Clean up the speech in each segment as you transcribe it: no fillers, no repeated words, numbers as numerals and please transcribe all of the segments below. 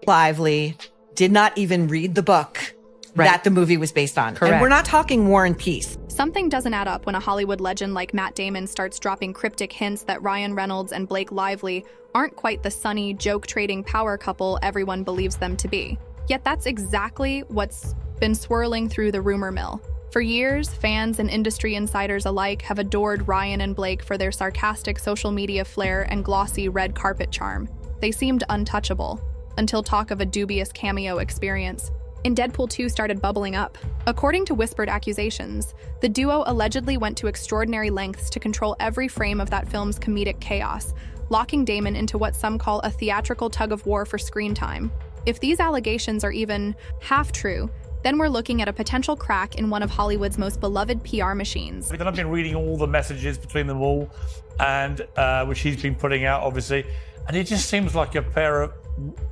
Lively did not even read the book that the movie was based on. Correct. And we're not talking War and Peace. Something doesn't add up when a Hollywood legend like Matt Damon starts dropping cryptic hints that Ryan Reynolds and Blake Lively aren't quite the sunny, joke-trading power couple everyone believes them to be. Yet that's exactly what's been swirling through the rumor mill. For years, fans and industry insiders alike have adored Ryan and Blake for their sarcastic social media flair and glossy red carpet charm. They seemed untouchable, until talk of a dubious cameo experience in Deadpool 2 started bubbling up. According to whispered accusations, the duo allegedly went to extraordinary lengths to control every frame of that film's comedic chaos, locking Damon into what some call a theatrical tug-of-war for screen time. If these allegations are even half true, then we're looking at a potential crack in one of Hollywood's most beloved PR machines. Then I've been reading all the messages between them all, and which he's been putting out, obviously, and it just seems like a pair of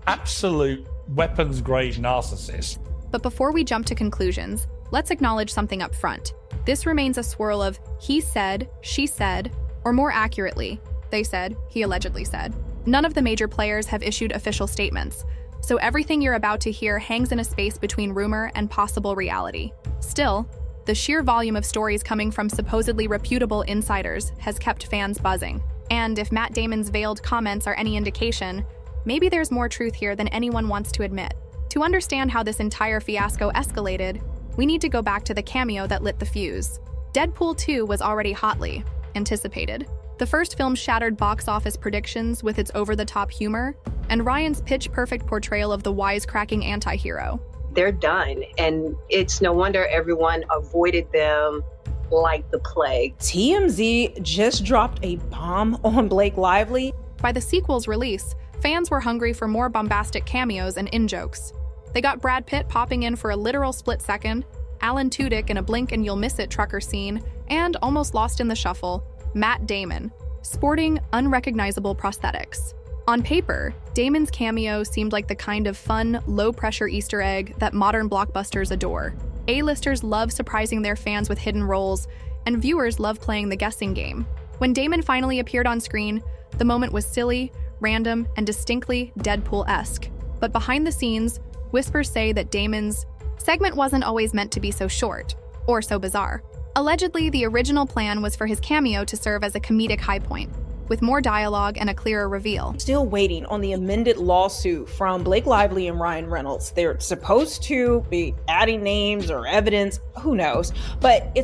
absolute weapons-grade narcissists. But before we jump to conclusions, let's acknowledge something up front. This remains a swirl of he said, she said, or more accurately, they said, he allegedly said. None of the major players have issued official statements, so everything you're about to hear hangs in a space between rumor and possible reality. Still, the sheer volume of stories coming from supposedly reputable insiders has kept fans buzzing. And if Matt Damon's veiled comments are any indication, maybe there's more truth here than anyone wants to admit. To understand how this entire fiasco escalated, we need to go back to the cameo that lit the fuse. Deadpool 2 was already hotly anticipated. The first film shattered box office predictions with its over-the-top humor, and Ryan's pitch-perfect portrayal of the wisecracking anti-hero. They're done, and it's no wonder everyone avoided them like the plague. TMZ just dropped a bomb on Blake Lively. By the sequel's release, fans were hungry for more bombastic cameos and in-jokes. They got Brad Pitt popping in for a literal split second, Alan Tudyk in a blink-and-you'll-miss-it trucker scene, and almost lost in the shuffle, Matt Damon, sporting unrecognizable prosthetics. On paper, Damon's cameo seemed like the kind of fun, low-pressure Easter egg that modern blockbusters adore. A-listers love surprising their fans with hidden roles, and viewers love playing the guessing game. When Damon finally appeared on screen, the moment was silly, random, and distinctly Deadpool-esque. But behind the scenes, whispers say that Damon's segment wasn't always meant to be so short, or so bizarre. Allegedly, the original plan was for his cameo to serve as a comedic high point, with more dialogue and a clearer reveal. Still waiting on the amended lawsuit from Blake Lively and Ryan Reynolds. They're supposed to be adding names or evidence, who knows, but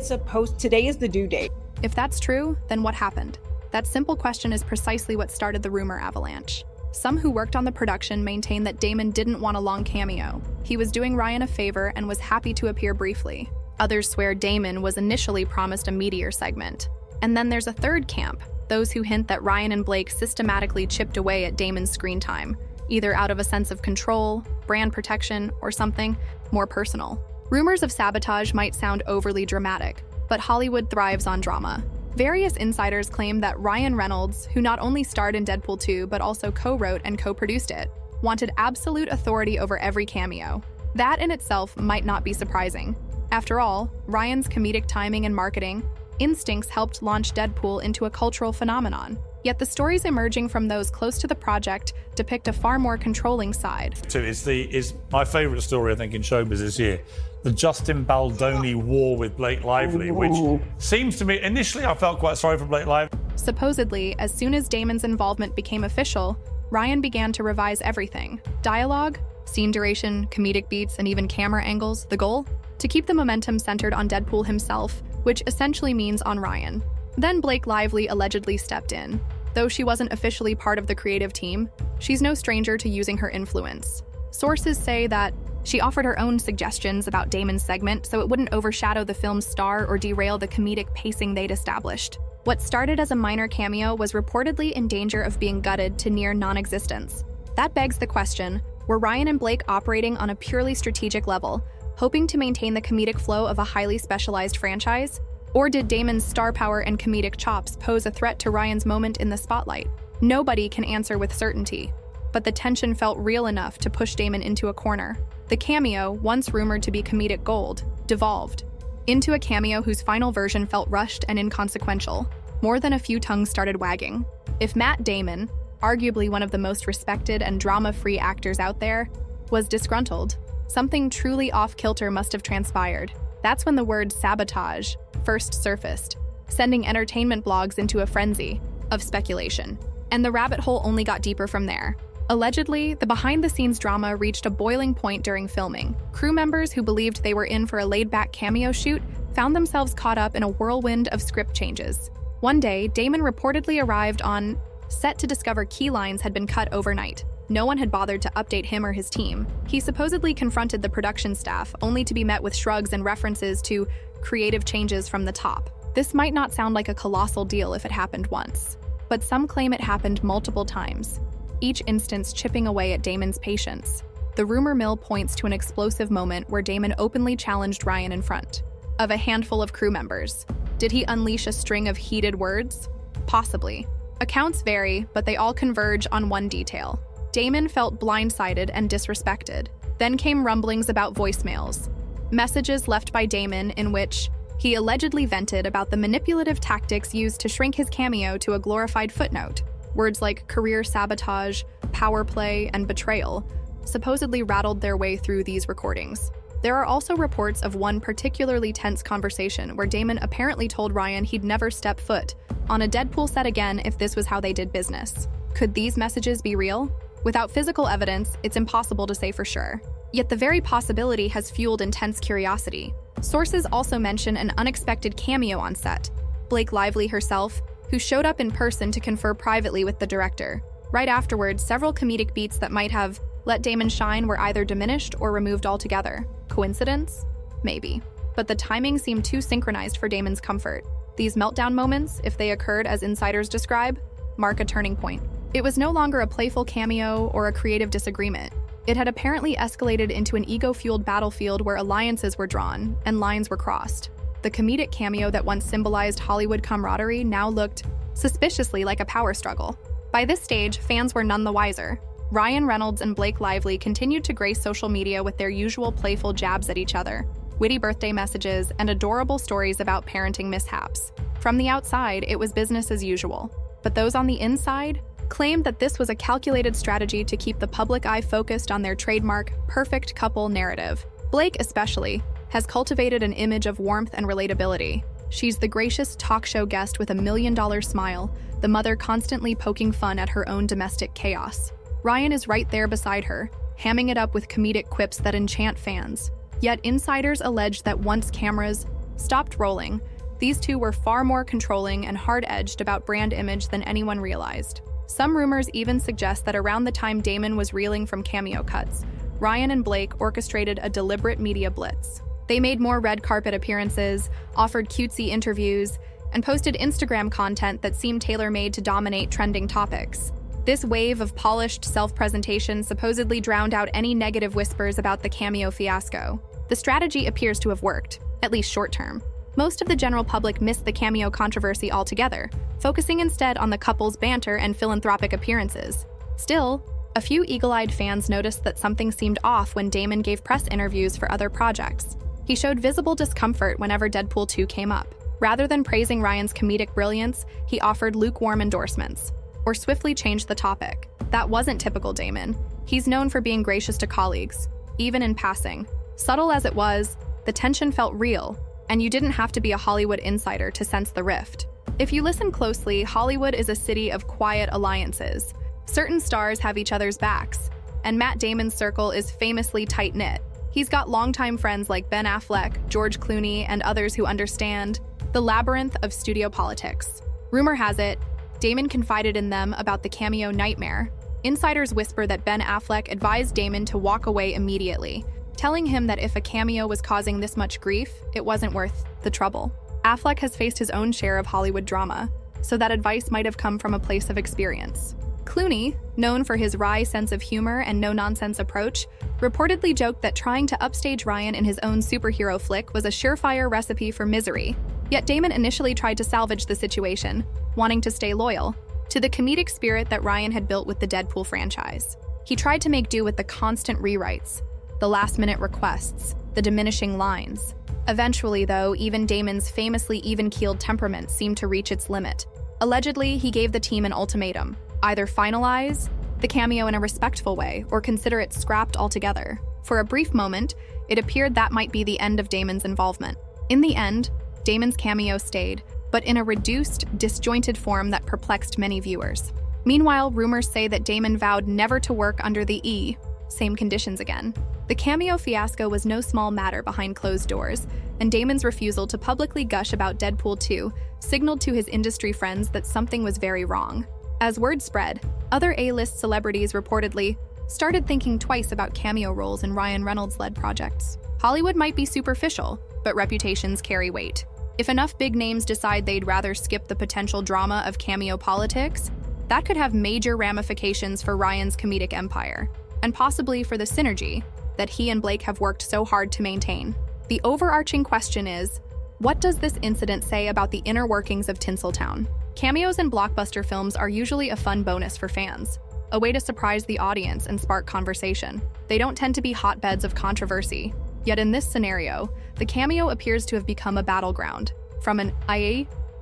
today is the due date. If that's true, then what happened? That simple question is precisely what started the rumor avalanche. Some who worked on the production maintain that Damon didn't want a long cameo. He was doing Ryan a favor and was happy to appear briefly. Others swear Damon was initially promised a meteor segment. And then there's a third camp, those who hint that Ryan and Blake systematically chipped away at Damon's screen time, either out of a sense of control, brand protection, or something more personal. Rumors of sabotage might sound overly dramatic, but Hollywood thrives on drama. Various insiders claim that Ryan Reynolds, who not only starred in Deadpool 2 but also co-wrote and co-produced it, wanted absolute authority over every cameo. That in itself might not be surprising. After all, Ryan's comedic timing and marketing instincts helped launch Deadpool into a cultural phenomenon. Yet the stories emerging from those close to the project depict a far more controlling side. It's my favourite story, I think, in showbiz this year. The Justin Baldoni war with Blake Lively, which seems to me, initially I felt quite sorry for Blake Lively. Supposedly, as soon as Damon's involvement became official, Ryan began to revise everything. Dialogue, scene duration, comedic beats, and even camera angles. The goal? To keep the momentum centered on Deadpool himself, which essentially means on Ryan. Then Blake Lively allegedly stepped in. Though she wasn't officially part of the creative team, she's no stranger to using her influence. Sources say that she offered her own suggestions about Damon's segment so it wouldn't overshadow the film's star or derail the comedic pacing they'd established. What started as a minor cameo was reportedly in danger of being gutted to near non-existence. That begs the question, were Ryan and Blake operating on a purely strategic level, hoping to maintain the comedic flow of a highly specialized franchise? Or did Damon's star power and comedic chops pose a threat to Ryan's moment in the spotlight? Nobody can answer with certainty, but the tension felt real enough to push Damon into a corner. The cameo, once rumored to be comedic gold, devolved into a cameo whose final version felt rushed and inconsequential. More than a few tongues started wagging. If Matt Damon, arguably one of the most respected and drama-free actors out there, was disgruntled. Something truly off-kilter must have transpired. That's when the word sabotage first surfaced, sending entertainment blogs into a frenzy of speculation. And the rabbit hole only got deeper from there. Allegedly, the behind-the-scenes drama reached a boiling point during filming. Crew members who believed they were in for a laid-back cameo shoot found themselves caught up in a whirlwind of script changes. One day, Damon reportedly arrived on set to discover key lines had been cut overnight. No one had bothered to update him or his team. He supposedly confronted the production staff, only to be met with shrugs and references to creative changes from the top. This might not sound like a colossal deal if it happened once, but some claim it happened multiple times, each instance chipping away at Damon's patience. The rumor mill points to an explosive moment where Damon openly challenged Ryan in front of a handful of crew members. Did he unleash a string of heated words? Possibly. Accounts vary, but they all converge on one detail. Damon felt blindsided and disrespected. Then came rumblings about voicemails, messages left by Damon in which he allegedly vented about the manipulative tactics used to shrink his cameo to a glorified footnote. Words like career sabotage, power play, and betrayal supposedly rattled their way through these recordings. There are also reports of one particularly tense conversation where Damon apparently told Ryan he'd never step foot on a Deadpool set again if this was how they did business. Could these messages be real? Without physical evidence, it's impossible to say for sure. Yet the very possibility has fueled intense curiosity. Sources also mention an unexpected cameo on set, Blake Lively herself, who showed up in person to confer privately with the director. Right afterwards, several comedic beats that might have let Damon shine were either diminished or removed altogether. Coincidence? Maybe. But the timing seemed too synchronized for Damon's comfort. These meltdown moments, if they occurred as insiders describe, mark a turning point. It was no longer a playful cameo or a creative disagreement. It had apparently escalated into an ego-fueled battlefield where alliances were drawn and lines were crossed. The comedic cameo that once symbolized Hollywood camaraderie now looked suspiciously like a power struggle. By this stage, fans were none the wiser. Ryan Reynolds and Blake Lively continued to grace social media with their usual playful jabs at each other, witty birthday messages, and adorable stories about parenting mishaps. From the outside, it was business as usual. But those on the inside claimed that this was a calculated strategy to keep the public eye focused on their trademark perfect couple narrative. Blake, especially, has cultivated an image of warmth and relatability. She's the gracious talk show guest with $1 million smile, the mother constantly poking fun at her own domestic chaos. Ryan is right there beside her, hamming it up with comedic quips that enchant fans. Yet insiders allege that once cameras stopped rolling, these two were far more controlling and hard-edged about brand image than anyone realized. Some rumors even suggest that around the time Damon was reeling from cameo cuts, Ryan and Blake orchestrated a deliberate media blitz. They made more red carpet appearances, offered cutesy interviews, and posted Instagram content that seemed tailor-made to dominate trending topics. This wave of polished self-presentation supposedly drowned out any negative whispers about the cameo fiasco. The strategy appears to have worked, at least short-term. Most of the general public missed the cameo controversy altogether, focusing instead on the couple's banter and philanthropic appearances. Still, a few eagle-eyed fans noticed that something seemed off when Damon gave press interviews for other projects. He showed visible discomfort whenever Deadpool 2 came up. Rather than praising Ryan's comedic brilliance, he offered lukewarm endorsements, or swiftly changed the topic. That wasn't typical Damon. He's known for being gracious to colleagues, even in passing. Subtle as it was, the tension felt real, and you didn't have to be a Hollywood insider to sense the rift. If you listen closely, Hollywood is a city of quiet alliances. Certain stars have each other's backs, and Matt Damon's circle is famously tight-knit. He's got longtime friends like Ben Affleck, George Clooney, and others who understand the labyrinth of studio politics. Rumor has it, Damon confided in them about the cameo nightmare. Insiders whisper that Ben Affleck advised Damon to walk away immediately, telling him that if a cameo was causing this much grief, it wasn't worth the trouble. Affleck has faced his own share of Hollywood drama, so that advice might have come from a place of experience. Clooney, known for his wry sense of humor and no-nonsense approach, reportedly joked that trying to upstage Ryan in his own superhero flick was a surefire recipe for misery. Yet Damon initially tried to salvage the situation, wanting to stay loyal to the comedic spirit that Ryan had built with the Deadpool franchise. He tried to make do with the constant rewrites, the last-minute requests, the diminishing lines. Eventually, though, even Damon's famously even-keeled temperament seemed to reach its limit. Allegedly, he gave the team an ultimatum. Either finalize the cameo in a respectful way or consider it scrapped altogether. For a brief moment, it appeared that might be the end of Damon's involvement. In the end, Damon's cameo stayed, but in a reduced, disjointed form that perplexed many viewers. Meanwhile, rumors say that Damon vowed never to work under the same conditions again. The cameo fiasco was no small matter behind closed doors, and Damon's refusal to publicly gush about Deadpool 2 signaled to his industry friends that something was very wrong. As word spread, other A-list celebrities reportedly started thinking twice about cameo roles in Ryan Reynolds-led projects. Hollywood might be superficial, but reputations carry weight. If enough big names decide they'd rather skip the potential drama of cameo politics, that could have major ramifications for Ryan's comedic empire, and possibly for the synergy that he and Blake have worked so hard to maintain. The overarching question is, what does this incident say about the inner workings of Tinseltown? Cameos in blockbuster films are usually a fun bonus for fans, a way to surprise the audience and spark conversation. They don't tend to be hotbeds of controversy. Yet in this scenario, the cameo appears to have become a battleground. From an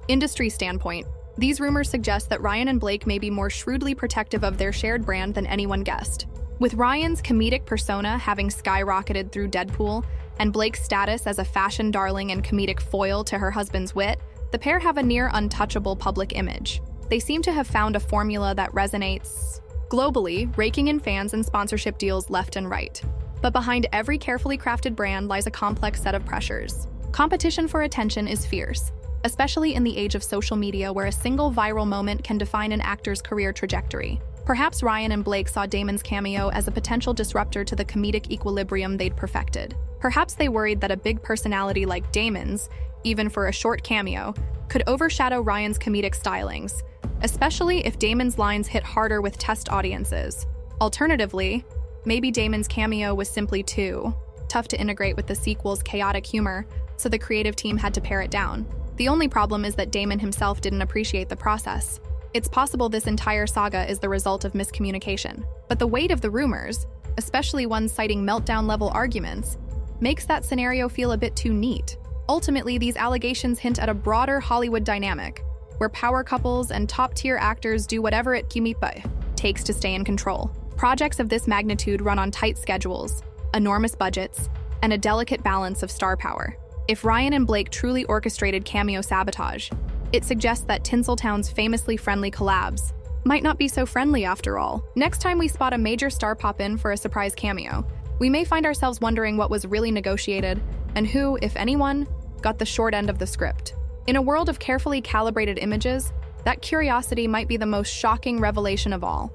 industry standpoint, these rumors suggest that Ryan and Blake may be more shrewdly protective of their shared brand than anyone guessed. With Ryan's comedic persona having skyrocketed through Deadpool, and Blake's status as a fashion darling and comedic foil to her husband's wit, the pair have a near untouchable public image. They seem to have found a formula that resonates globally, raking in fans and sponsorship deals left and right. But behind every carefully crafted brand lies a complex set of pressures. Competition for attention is fierce, especially in the age of social media where a single viral moment can define an actor's career trajectory. Perhaps Ryan and Blake saw Damon's cameo as a potential disruptor to the comedic equilibrium they'd perfected. Perhaps they worried that a big personality like Damon's, even for a short cameo, could overshadow Ryan's comedic stylings, especially if Damon's lines hit harder with test audiences. Alternatively, maybe Damon's cameo was simply too tough to integrate with the sequel's chaotic humor, so the creative team had to pare it down. The only problem is that Damon himself didn't appreciate the process. It's possible this entire saga is the result of miscommunication, but the weight of the rumors, especially ones citing meltdown-level arguments, makes that scenario feel a bit too neat. Ultimately, these allegations hint at a broader Hollywood dynamic, where power couples and top-tier actors do whatever it takes to stay in control. Projects of this magnitude run on tight schedules, enormous budgets, and a delicate balance of star power. If Ryan and Blake truly orchestrated cameo sabotage, it suggests that Tinseltown's famously friendly collabs might not be so friendly after all. Next time we spot a major star pop in for a surprise cameo, we may find ourselves wondering what was really negotiated and who, if anyone, got the short end of the script. In a world of carefully calibrated images, that curiosity might be the most shocking revelation of all.